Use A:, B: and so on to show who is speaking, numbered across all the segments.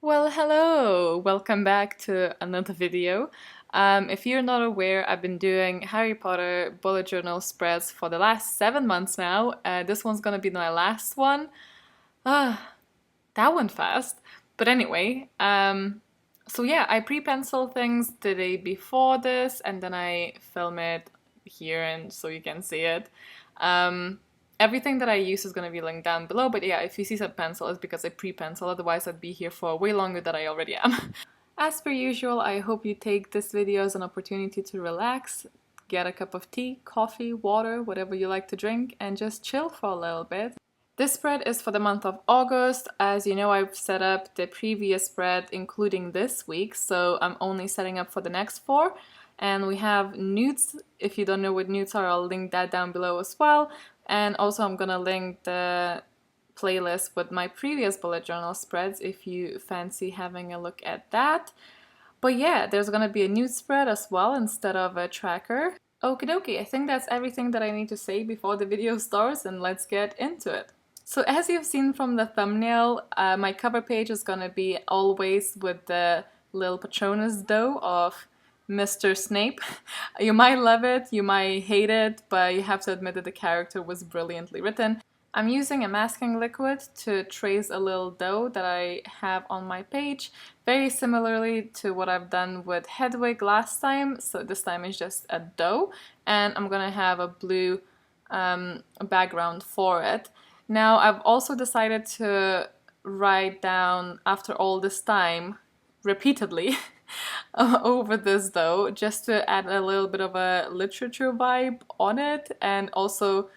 A: Well, hello! Welcome back to another video. If you're not aware, I've been doing Harry Potter bullet journal spreads for the last 7 months now. This one's gonna be my last one. Ah, that went fast. But anyway, so yeah, I pre-pencil things the day before this and then I film it here and so you can see it. Everything that I use is going to be linked down below, but yeah, if you see some pencil, it's because I pre-pencil, otherwise I'd be here for way longer than I already am. As per usual, I hope you take this video as an opportunity to relax, get a cup of tea, coffee, water, whatever you like to drink, and just chill for a little bit. This spread is for the month of August. As you know, I've set up the previous spread including this week, so I'm only setting up for the next 4. And we have NEWT.s. If you don't know what NEWT.s are, I'll link that down below as well. And also I'm gonna link the playlist with my previous bullet journal spreads if you fancy having a look at that. But yeah, there's gonna be a NEWT spread as well instead of a tracker. Okie dokie, I think that's everything that I need to say before the video starts, and let's get into it. So as you've seen from the thumbnail, my cover page is gonna be always with the little Patronus dough of Mr. Snape. You might love it, you might hate it, but you have to admit that the character was brilliantly written. I'm using a masking liquid to trace a little dough that I have on my page, very similarly to what I've done with Hedwig last time, so this time it's just a dough, and I'm gonna have a blue background for it. Now I've also decided to write down, after all this time, repeatedly, over this though, just to add a little bit of a literature vibe on it. And also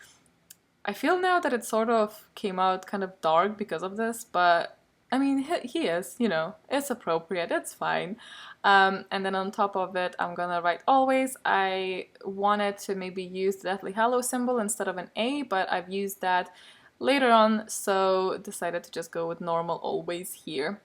A: I feel now that it sort of came out kind of dark because of this, but I mean, he is, you know, it's appropriate, it's fine. And then on top of it, I'm gonna write always. I wanted to maybe use the Deathly Hallows symbol instead of an A, but I've used that later on, so decided to just go with normal always here.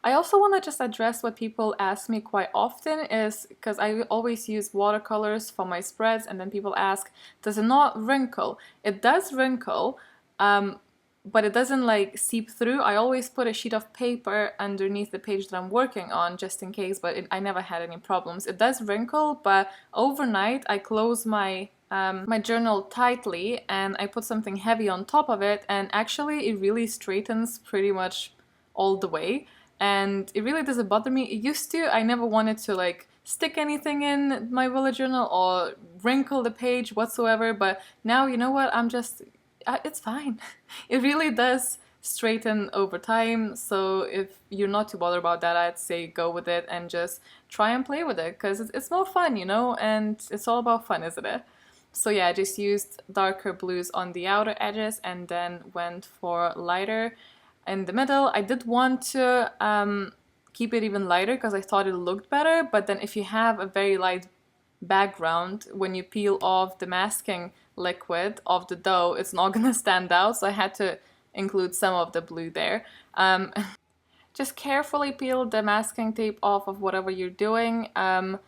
A: I also want to just address what people ask me quite often, is because I always use watercolors for my spreads, and then people ask, does it not wrinkle? It does wrinkle, but it doesn't like seep through. I always put a sheet of paper underneath the page that I'm working on just in case, but I never had any problems. It does wrinkle, but overnight I close my journal tightly and I put something heavy on top of it, and actually it really straightens pretty much all the way. And it really doesn't bother me. It used to. I never wanted to like stick anything in my bullet journal or wrinkle the page whatsoever, but now, you know what, I'm just, it's fine. It really does straighten over time, so if you're not too bothered about that, I'd say go with it and just try and play with it, because it's more fun, you know, and it's all about fun, isn't it? So yeah, I just used darker blues on the outer edges and then went for lighter in the middle. I did want to keep it even lighter because I thought it looked better, but then if you have a very light background, when you peel off the masking liquid of the dough, it's not gonna stand out, so I had to include some of the blue there. Just carefully peel the masking tape off of whatever you're doing. I'm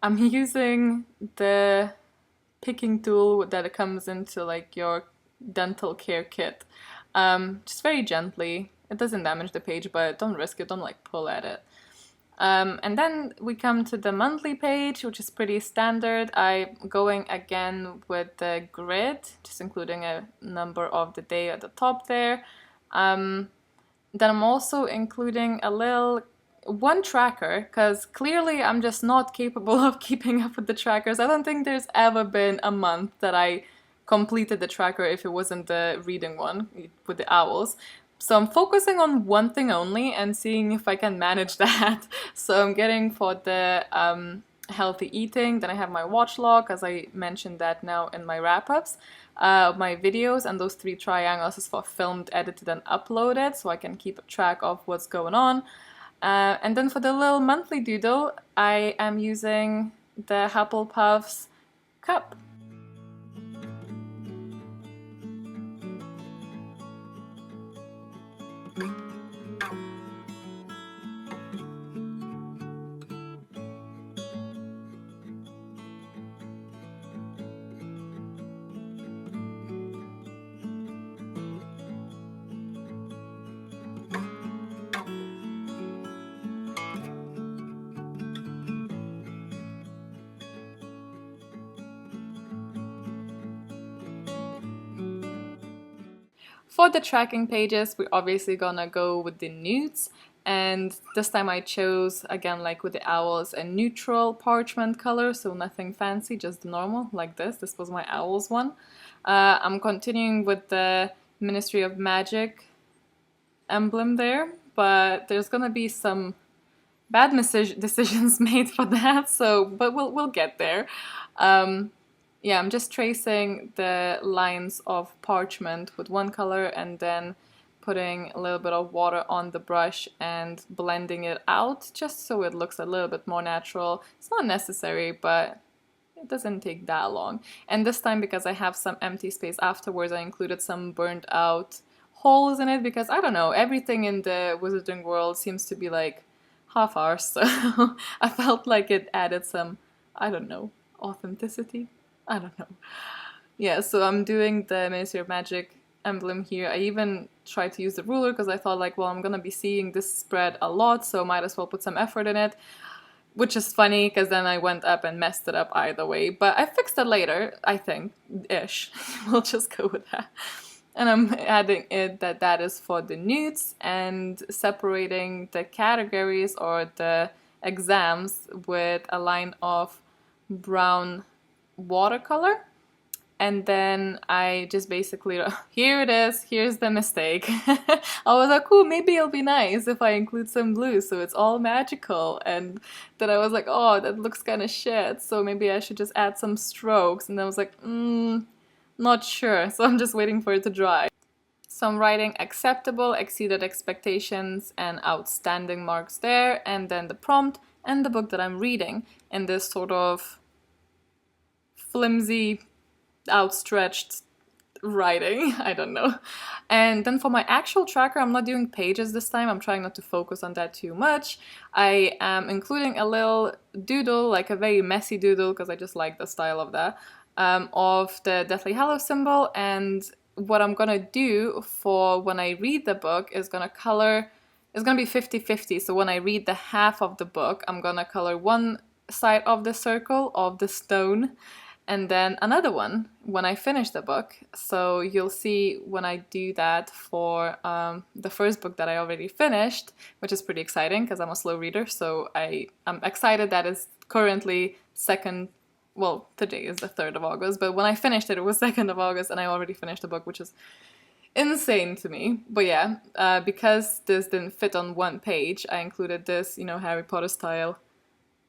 A: using the picking tool that comes into like your dental care kit. Just very gently. It doesn't damage the page, but don't risk it, don't like pull at it. And then we come to the monthly page, which is pretty standard. I'm going again with the grid, just including a number of the day at the top there. Then I'm also including one tracker, because clearly I'm just not capable of keeping up with the trackers. I don't think there's ever been a month that I completed the tracker if it wasn't the reading one with the owls. So I'm focusing on one thing only and seeing if I can manage that. So I'm getting for the healthy eating, then I have my watch log, as I mentioned that now in my wrap-ups, my videos, and those 3 triangles is for filmed, edited, and uploaded, so I can keep track of what's going on. And then for the little monthly doodle, I am using the Hufflepuff's cup. For the tracking pages, we're obviously gonna go with the NEWT.s, and this time I chose, again like with the owls, a neutral parchment color, so nothing fancy, just normal like this. This was my owls one. I'm continuing with the Ministry of Magic emblem there, but there's gonna be some bad decisions made for that, so but we'll get there. Yeah, I'm just tracing the lines of parchment with one color and then putting a little bit of water on the brush and blending it out just so it looks a little bit more natural. It's not necessary, but it doesn't take that long. And this time, because I have some empty space afterwards, I included some burnt out holes in it because, I don't know, everything in the wizarding world seems to be like half hours, so I felt like it added some, I don't know, authenticity? I don't know. Yeah, so I'm doing the Ministry of Magic emblem here. I even tried to use the ruler because I thought like, well, I'm gonna be seeing this spread a lot, so might as well put some effort in it. Which is funny because then I went up and messed it up either way. But I fixed it later, I think, ish. We'll just go with that. And I'm adding it that is for the NEWT.s and separating the categories or the exams with a line of brown watercolor. And then I just basically, here it is, here's the mistake. I was like, cool, maybe it'll be nice if I include some blue so it's all magical. And then I was like, oh, that looks kind of shit, so maybe I should just add some strokes. And then I was like, not sure, so I'm just waiting for it to dry. So I'm writing acceptable, exceeded expectations, and outstanding marks there, and then the prompt and the book that I'm reading in this sort of flimsy, outstretched writing, I don't know. And then for my actual tracker, I'm not doing pages this time. I'm trying not to focus on that too much. I am including a little doodle, like a very messy doodle, because I just like the style of that, of the Deathly Hallows symbol. And what I'm gonna do for when I read the book is gonna color, it's gonna be 50-50. So when I read the half of the book, I'm gonna color one side of the circle of the stone and then another one when I finish the book. So you'll see when I do that for the first book that I already finished, which is pretty exciting because I'm a slow reader, so I'm excited that it's currently well, today is the 3rd of August, but when I finished it, it was 2nd of August, and I already finished the book, which is insane to me. But yeah, because this didn't fit on one page, I included this, you know, Harry Potter style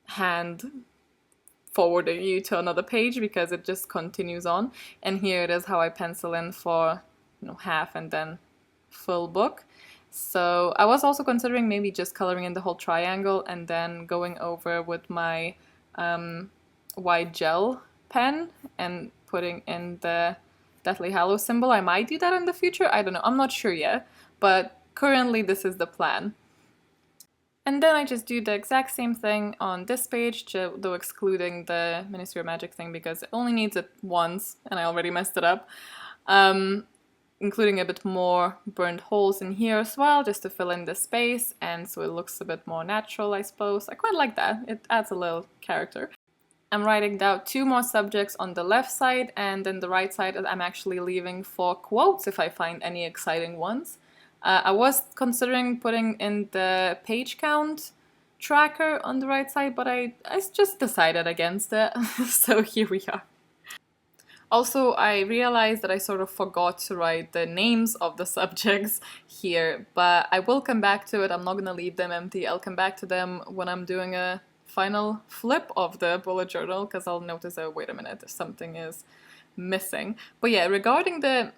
A: hand forwarding you to another page because it just continues on. And here it is how I pencil in for, you know, half and then full book. So I was also considering maybe just coloring in the whole triangle and then going over with my white gel pen and putting in the Deathly Hallows symbol. I might do that in the future, I don't know, I'm not sure yet, but currently this is the plan. And then I just do the exact same thing on this page, though excluding the Ministry of Magic thing because it only needs it once and I already messed it up. Including a bit more burnt holes in here as well, just to fill in the space, and so it looks a bit more natural, I suppose. I quite like that, it adds a little character. I'm writing down 2 more subjects on the left side, and then the right side I'm actually leaving for quotes if I find any exciting ones. I was considering putting in the page count tracker on the right side, but I just decided against it, so here we are. Also, I realized that I sort of forgot to write the names of the subjects here, but I will come back to it. I'm not gonna leave them empty. I'll come back to them when I'm doing a final flip of the bullet journal, because I'll notice, oh, wait a minute, something is missing. But yeah, regarding the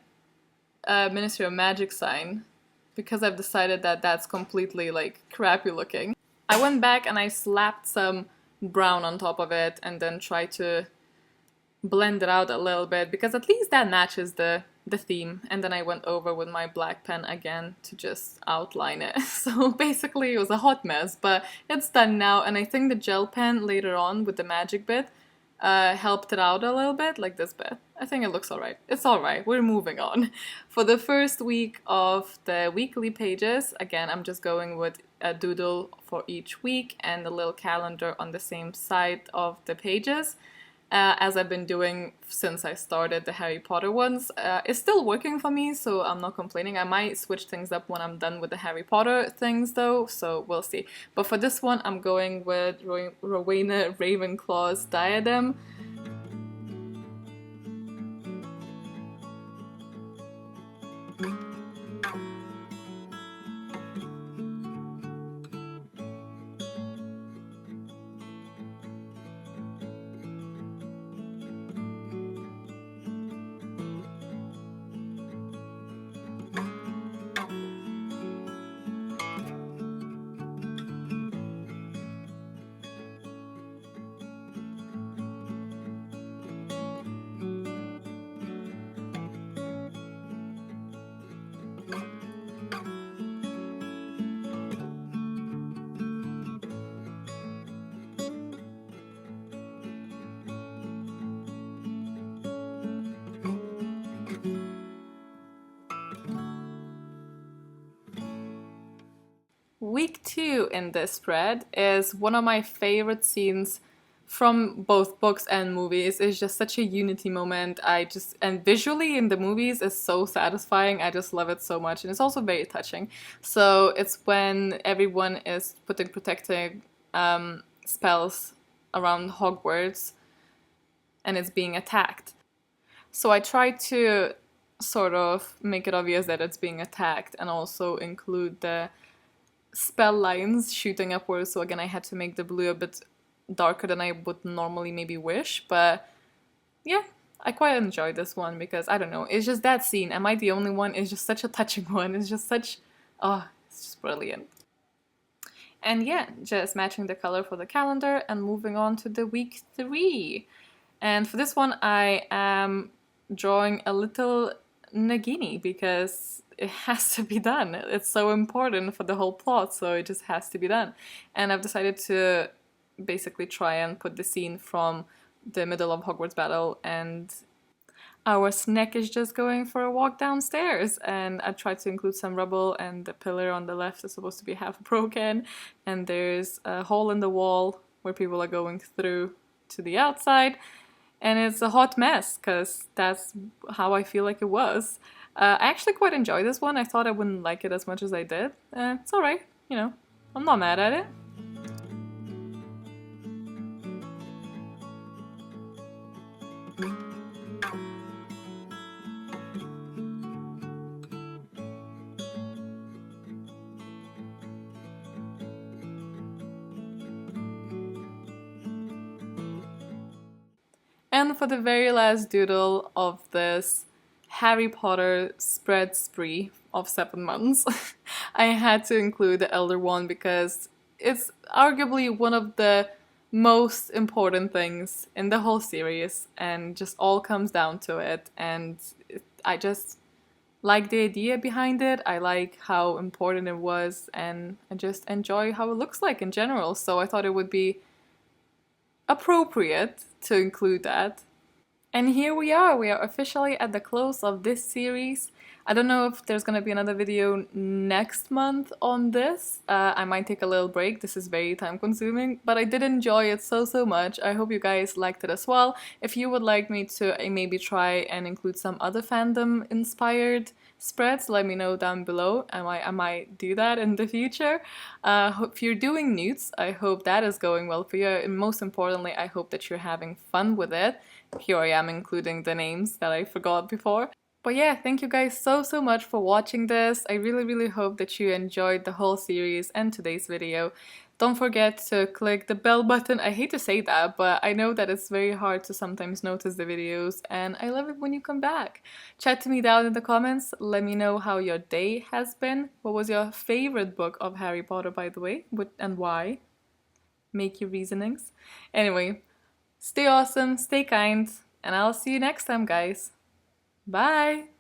A: Ministry of Magic sign, because I've decided that that's completely like crappy looking, I went back and I slapped some brown on top of it and then tried to blend it out a little bit because at least that matches the theme, and then I went over with my black pen again to just outline it. So basically it was a hot mess, but it's done now, and I think the gel pen later on with the magic bit helped it out a little bit, like this bit. I think it looks alright. It's alright, we're moving on. For the first week of the weekly pages, again, I'm just going with a doodle for each week and a little calendar on the same side of the pages. as I've been doing since I started the Harry Potter ones. It's still working for me, so I'm not complaining. I might switch things up when I'm done with the Harry Potter things though, so we'll see. But for this one, I'm going with Rowena Ravenclaw's Diadem. Week 2 in this spread is one of my favorite scenes from both books and movies. It's just such a unity moment. And visually in the movies is so satisfying. I just love it so much, and it's also very touching. So it's when everyone is putting protecting spells around Hogwarts and it's being attacked. So I try to sort of make it obvious that it's being attacked and also include the spell lines shooting upwards. So again, I had to make the blue a bit darker than I would normally maybe wish, but yeah, I quite enjoyed this one because, I don't know, it's just that scene. Am I the only one? It's just such a touching one. It's just such, oh, it's just brilliant. And yeah, just matching the color for the calendar and moving on to the week 3. And for this one, I am drawing a little Nagini because it has to be done. It's so important for the whole plot, so it just has to be done. And I've decided to basically try and put the scene from the middle of Hogwarts battle, and our snack is just going for a walk downstairs, and I tried to include some rubble, and the pillar on the left is supposed to be half broken, and there's a hole in the wall where people are going through to the outside, and it's a hot mess because that's how I feel like it was. I actually quite enjoy this one. I thought I wouldn't like it as much as I did. It's alright, you know, I'm not mad at it. And for the very last doodle of this Harry Potter spread spree of 7 months, I had to include the Elder Wand because it's arguably one of the most important things in the whole series, and just all comes down to it. And I just like the idea behind it. I like how important it was, and I just enjoy how it looks like in general. So I thought it would be appropriate to include that. And here we are officially at the close of this series. I don't know if there's gonna be another video next month on this. I might take a little break. This is very time consuming, but I did enjoy it so much. I hope you guys liked it as well. If you would like me to maybe try and include some other fandom inspired spreads, let me know down below. I might do that in the future. If you're doing NEWT.s, I hope that is going well for you, and most importantly, I hope that you're having fun with it. Here I am including the names that I forgot before. But yeah, thank you guys so much for watching this. I really hope that you enjoyed the whole series and today's video. Don't forget to click the bell button. I hate to say that, but I know that it's very hard to sometimes notice the videos, and I love it when you come back. Chat to me down in the comments. Let me know how your day has been. What was your favorite book of Harry Potter, by the way, and why? Make your reasonings. Anyway, stay awesome, stay kind, and I'll see you next time, guys. Bye!